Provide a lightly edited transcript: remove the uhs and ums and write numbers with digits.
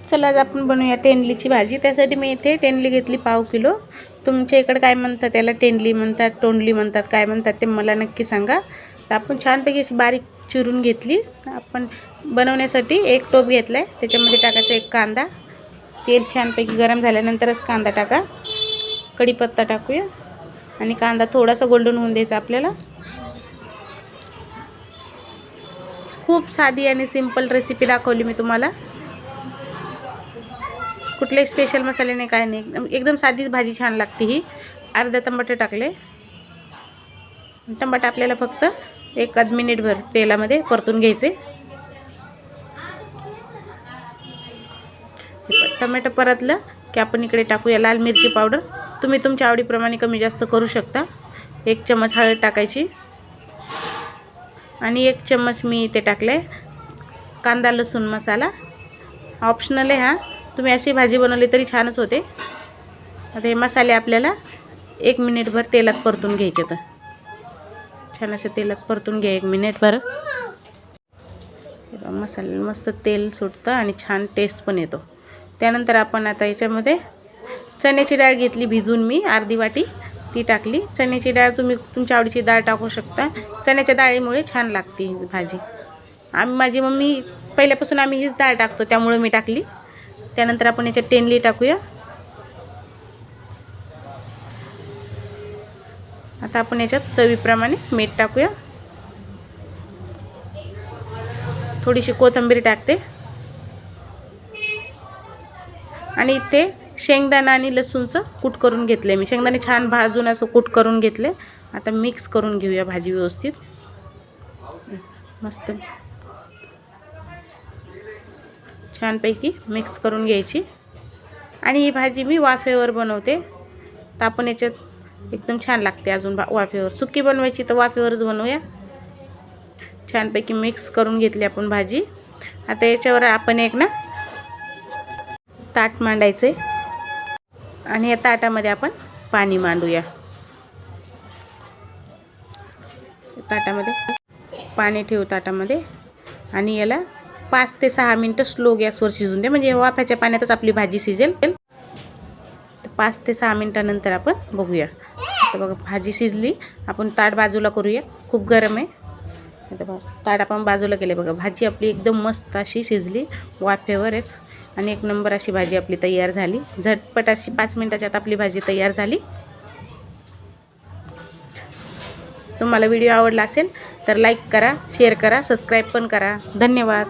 चला आज आपण बनवूया टेंडलीची भाजी। त्यासाठी मी इथे टेंडली घेतली पाव किलो। तुमच्या इकडे काय म्हणतात त्याला, टेंडली म्हणतात, तोंडली म्हणतात, काय म्हणतात ते मला नक्की सांगा। तर आपण छानपैकी अशी बारीक चिरून घेतली। आपण बनवण्यासाठी एक टोप घेतलाय, त्याच्यामध्ये टाकायचा एक कांदा। तेल छानपैकी गरम झाल्यानंतरच कांदा टाका। कढीपत्ता टाकूया आणि कांदा थोडासा गोल्डन होऊन द्यायचा आपल्याला। खूप साधी आणि सिंपल रेसिपी दाखवली मी तुम्हाला। कुठले स्पेशल मसाले नाही, काय नाही, एकदम साधीच भाजी छान लागते ही। अर्धा टमाटर टाकले। टमाटर आपल्याला फक्त एक मिनिटभर तेलामध्ये परतून घ्यायचे। टमाटर परतलं की आपण इकडे टाकूया लाल मिरची पावडर। तुम्ही तुमच्या आवडीप्रमाणे कमी जास्त करू शकता। एक चम्मच हळद टाकायची आणि एक चम्मच मी इथे टाकले कांदा लसूण मसाला। ऑप्शनल आहे हा, तुम्ही अशी भाजी बनवली तरी छानच होते। आता हे मसाले आपल्याला एक मिनिटभर तेलात परतून घ्यायचे। तर छान असे तेलात परतून घ्या एक मिनिटभर। मसाले मस्त तेल सुटतं आणि छान टेस्ट पण येतो। त्यानंतर आपण आता याच्यामध्ये चण्याची डाळ घेतली भिजवून मी अर्धी वाटी, ती टाकली। चण्याची डाळ तुम्ही तुमच्या आवडीची डाळ टाकू शकता। चण्याच्या डाळीमुळे छान लागते भाजी। माझी मम्मी पहिल्यापासून आम्ही हीच डाळ टाकतो, त्यामुळे मी टाकली। त्यानंतर आपण याच्यात टेंडली टाकूया। आता आपण याच्यात चवीप्रमाणे मीठ टाकूया। थोडीशी कोथिंबीर टाकते आणि इथे शेंगदाणा आणि लसूणचं कूट करून घेतले मी। शेंगदाणे छान भाजून असं कूट करून घेतले। आता मिक्स करून घेऊया भाजी व्यवस्थित मस्त छानपैकी मिक्स करून घ्यायची। आणि ही भाजी मी वाफेवर बनवते, तर आपण याच्यात एकदम छान लागते अजून वाफेवर। सुकी बनवायची तर वाफेवरच बनवूया। छानपैकी मिक्स करून घेतली आपण भाजी। आता याच्यावर आपण एक ताट मांडायचे आणि या ताटामध्ये आपण पाणी मांडूया। ताटामध्ये पाणी ठेवू ताटामध्ये आणि याला 5 ते 6 मिनिटं स्लो गॅसवर शिजून दे, म्हणजे वाफाच्या पाण्यातच आपली भाजी शिजेल। 5 ते 6 मिनिटानंतर आपण बघूया। आता बघा भाजी शिजली। आपण ताट बाजूला करूया, खूप गरम आहे। आता बघा ताट आपण बाजूला केले। बघा भाजी आपली एकदम मस्त अशी शिजली वाफेवरच आणि एक नंबर अशी भाजी आपली तयार झाली। झटपट अशी 5 मिनिटाच्या आत आपली भाजी तयार झाली। तुम्हाला व्हिडिओ आवडला असेल तर लाईक करा, शेअर करा, सबस्क्राईब पण करा। धन्यवाद।